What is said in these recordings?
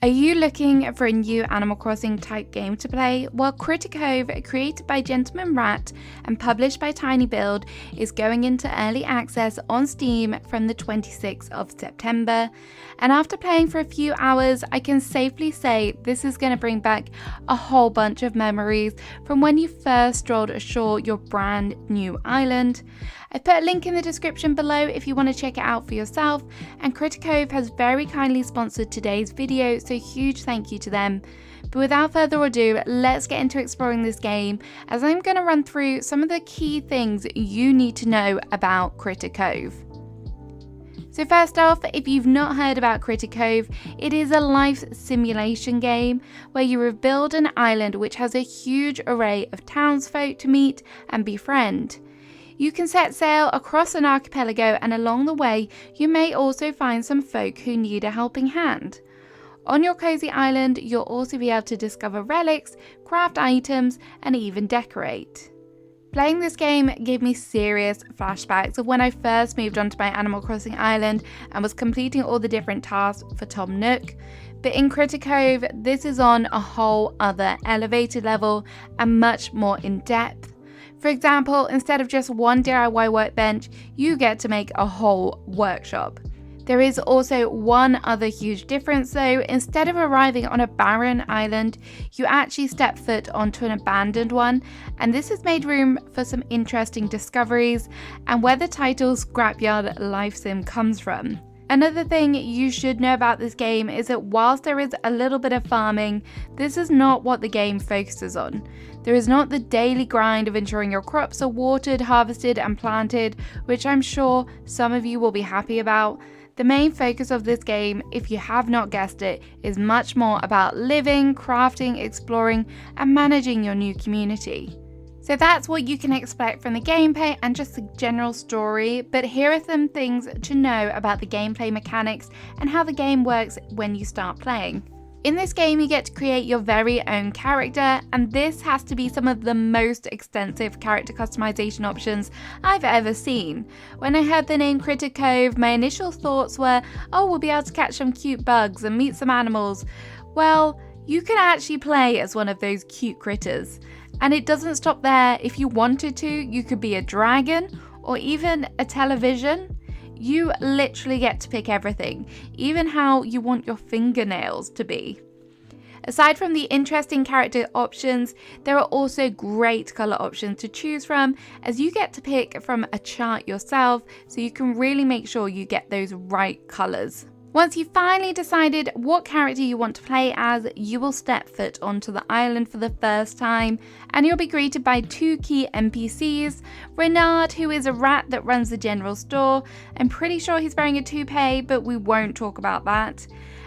Are you looking for a new Animal Crossing type game to play? Well, Critico, created by Gentleman Rat and published by Tiny Build, is going into early access on Steam from the 26th of September. And after playing for a few hours, I can safely say this is going to bring back a whole bunch of memories from when you first strolled ashore your brand new island. I've put a link in the description below if you want to check it out for yourself, and Critico has very kindly sponsored today's video, so huge thank you to them. But without further ado, let's get into exploring this game, as I'm going to run through some of the key things you need to know about Critico. So first off, if you've not heard about Critico, it is a life simulation game where you rebuild an island which has a huge array of townsfolk to meet and befriend. You can set sail across an archipelago, and along the way you may also find some folk who need a helping hand. On your cozy island, you'll also be able to discover relics, craft items, and even decorate. Playing this game gave me serious flashbacks of when I first moved onto my Animal Crossing island and was completing all the different tasks for Tom Nook. But in Critico, this is on a whole other elevated level and much more in depth. For example, instead of just one DIY workbench, you get to make a whole workshop. There is also one other huge difference though. Instead of arriving on a barren island, you actually step foot onto an abandoned one, and this has made room for some interesting discoveries and where the title Scrapyard Life Sim comes from. Another thing you should know about this game is that whilst there is a little bit of farming, this is not what the game focuses on. There is not the daily grind of ensuring your crops are watered, harvested and planted, which I'm sure some of you will be happy about. The main focus of this game, if you have not guessed it, is much more about living, crafting, exploring and managing your new community. So that's what you can expect from the gameplay and just the general story, but here are some things to know about the gameplay mechanics and how the game works when you start playing. In this game, you get to create your very own character, and this has to be some of the most extensive character customization options I've ever seen. When I heard the name Critico, my initial thoughts were, oh, we'll be able to catch some cute bugs and meet some animals. Well, you can actually play as one of those cute critters. And it doesn't stop there. If you wanted to, you could be a dragon or even a television. You literally get to pick everything, even how you want your fingernails to be. Aside from the interesting character options, there are also great colour options to choose from, as you get to pick from a chart yourself, so you can really make sure you get those right colours. Once you've finally decided what character you want to play as, you will step foot onto the island for the first time, and you'll be greeted by two key NPCs. Renard, who is a rat that runs the general store. I'm pretty sure he's wearing a toupee, but we won't talk about that.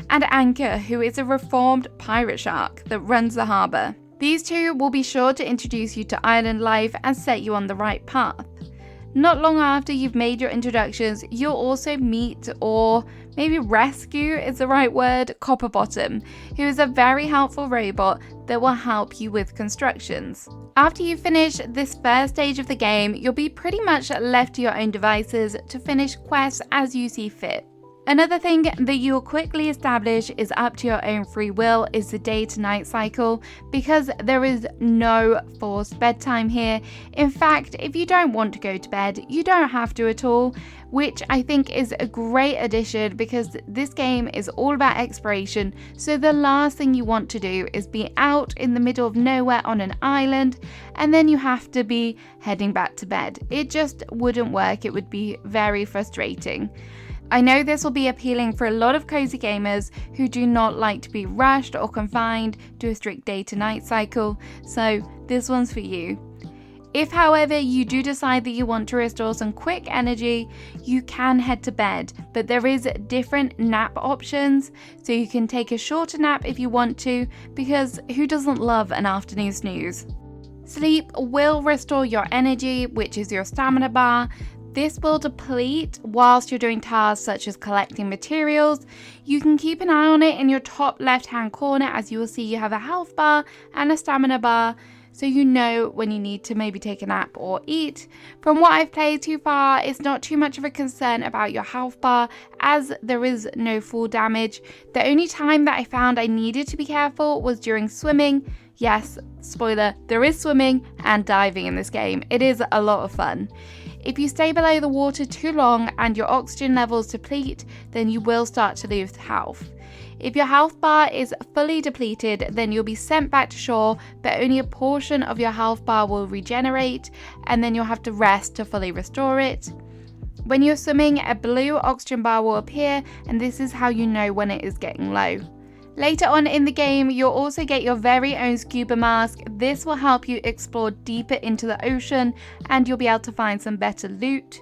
And Anchor, who is a reformed pirate shark that runs the harbour. These two will be sure to introduce you to island life and set you on the right path. Not long after you've made your introductions, you'll also meet, or maybe rescue is the right word, Copperbottom, who is a very helpful robot that will help you with constructions. After you finish this first stage of the game, you'll be pretty much left to your own devices to finish quests as you see fit. Another thing that you'll quickly establish is up to your own free will is the day to night cycle, because there is no forced bedtime here. In fact, if you don't want to go to bed, you don't have to at all, which I think is a great addition, because this game is all about exploration. So the last thing you want to do is be out in the middle of nowhere on an island and then you have to be heading back to bed. It just wouldn't work. It would be very frustrating. I know this will be appealing for a lot of cozy gamers who do not like to be rushed or confined to a strict day to night cycle, so this one's for you. If, however, you do decide that you want to restore some quick energy, you can head to bed, but there is different nap options, so you can take a shorter nap if you want to, because who doesn't love an afternoon snooze? Sleep will restore your energy, which is your stamina bar. This will deplete whilst you're doing tasks such as collecting materials. You can keep an eye on it in your top left hand corner, as you will see you have a health bar and a stamina bar. so you know when you need to maybe take a nap or eat. From what I've played too far, it's not too much of a concern about your health bar as there is no fall damage. The only time that I found I needed to be careful was during swimming. Yes, spoiler, there is swimming and diving in this game. It is a lot of fun. If you stay below the water too long and your oxygen levels deplete, then you will start to lose health. If your health bar is fully depleted, then you'll be sent back to shore, but only a portion of your health bar will regenerate, and then you'll have to rest to fully restore it. When you're swimming, a blue oxygen bar will appear, and this is how you know when it is getting low. Later on in the game, you'll also get your very own scuba mask. This will help you explore deeper into the ocean, and you'll be able to find some better loot.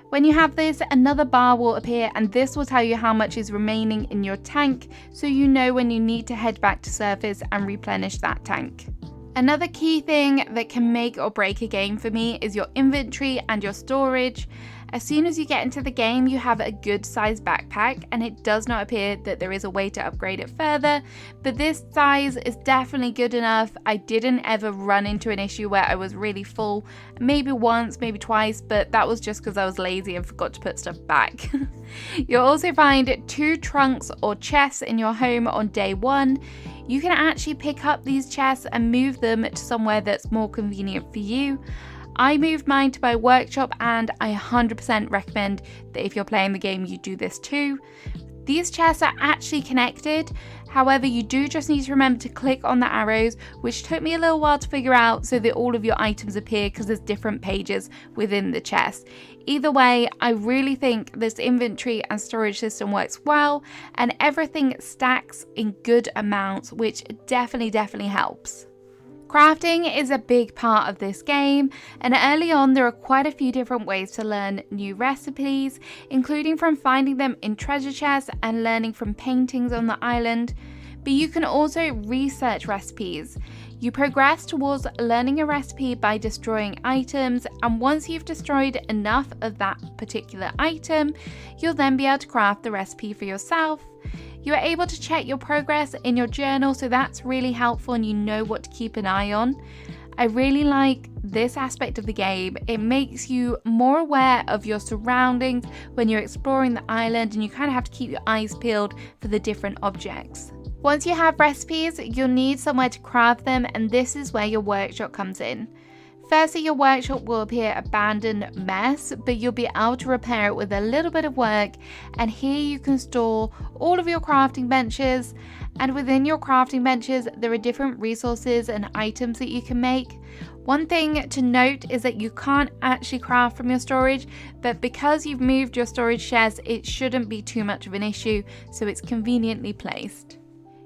When you have this, another bar will appear, and this will tell you how much is remaining in your tank, so you know when you need to head back to surface and replenish that tank. Another key thing that can make or break a game for me is your inventory and your storage. As soon as you get into the game, you have a good sized backpack, and it does not appear that there is a way to upgrade it further, but this size is definitely good enough. I didn't ever run into an issue where I was really full, maybe once, maybe twice, but that was just because I was lazy and forgot to put stuff back. You'll also find 2 trunks or chests in your home on day 1. You can actually pick up these chests and move them to somewhere that's more convenient for you. I moved mine to my workshop, and I 100% recommend that if you're playing the game, you do this too. These chests are actually connected, however, you do just need to remember to click on the arrows, which took me a little while to figure out so that all of your items appear because there's different pages within the chest. Either way, I really think this inventory and storage system works well, and everything stacks in good amounts, which definitely helps. Crafting is a big part of this game, and early on there are quite a few different ways to learn new recipes, including from finding them in treasure chests and learning from paintings on the island. But you can also research recipes. You progress towards learning a recipe by destroying items, and once you've destroyed enough of that particular item, you'll then be able to craft the recipe for yourself. You are able to check your progress in your journal, so that's really helpful and you know what to keep an eye on. I really like this aspect of the game. It makes you more aware of your surroundings when you're exploring the island, and you kind of have to keep your eyes peeled for the different objects. Once you have recipes, you'll need somewhere to craft them, and this is where your workshop comes in. Firstly, your workshop will appear abandoned mess, but you'll be able to repair it with a little bit of work, and here you can store all of your crafting benches, and within your crafting benches there are different resources and items that you can make. One thing to note is that you can't actually craft from your storage, but because you've moved your storage chest, it shouldn't be too much of an issue, so it's conveniently placed.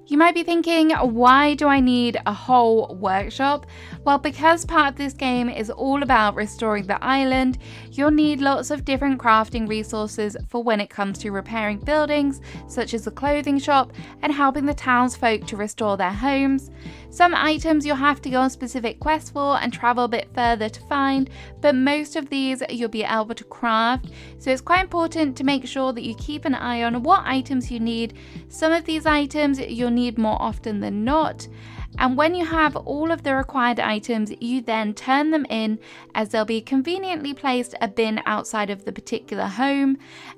You might be thinking, why do I need a whole workshop? Well, because part of this game is all about restoring the island, you'll need lots of different crafting resources for when it comes to repairing buildings, such as the clothing shop, and helping the townsfolk to restore their homes. Some items you'll have to go on specific quests for and travel a bit further to find, but most of these you'll be able to craft, so it's quite important to make sure that you keep an eye on what items you need. Some of these items you'll need more often than not, and when you have all of the required items, you then turn them in, as they'll be conveniently placed a bin outside of the particular home,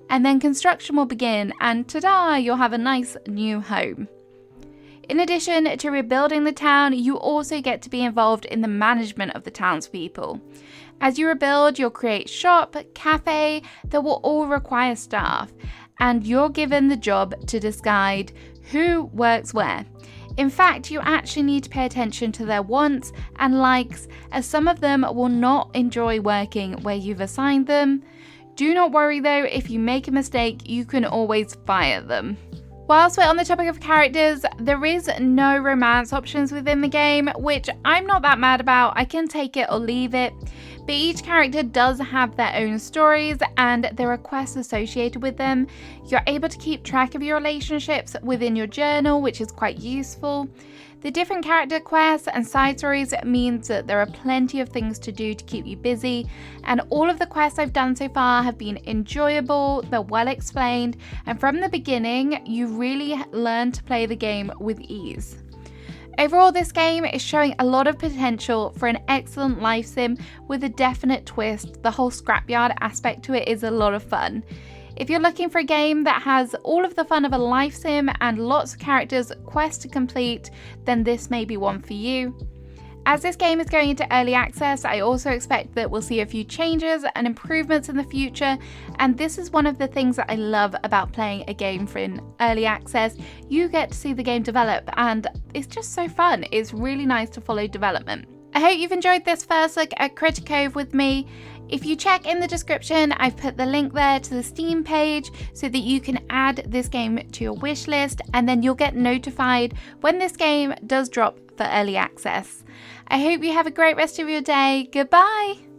and then construction will begin, and ta-da, you'll have a nice new home. In addition to rebuilding the town, you also get to be involved in the management of the townspeople. As you rebuild, you'll create shop, cafe that will all require staff, and you're given the job to decide who works where. In fact, you actually need to pay attention to their wants and likes, as some of them will not enjoy working where you've assigned them. Do not worry though, if you make a mistake, you can always fire them. Whilst we're on the topic of characters, there is no romance options within the game, which I'm not that mad about. I can take it or leave it. But each character does have their own stories, and there are quests associated with them. You're able to keep track of your relationships within your journal, which is quite useful. The different character quests and side stories means that there are plenty of things to do to keep you busy, and all of the quests I've done so far have been enjoyable, they're well explained, and from the beginning you really learn to play the game with ease. Overall, this game is showing a lot of potential for an excellent life sim with a definite twist. The whole scrapyard aspect to it is a lot of fun. If you're looking for a game that has all of the fun of a life sim and lots of characters, quests to complete, then this may be one for you. As this game is going into early access, I also expect that we'll see a few changes and improvements in the future, and this is one of the things that I love about playing a game for in early access. You get to see the game develop, and it's just so fun. It's really nice to follow development. I hope you've enjoyed this first look at Critico with me. If you check in the description, I've put the link there to the Steam page so that you can add this game to your wish list, and then you'll get notified when this game does drop for early access. I hope you have a great rest of your day. Goodbye!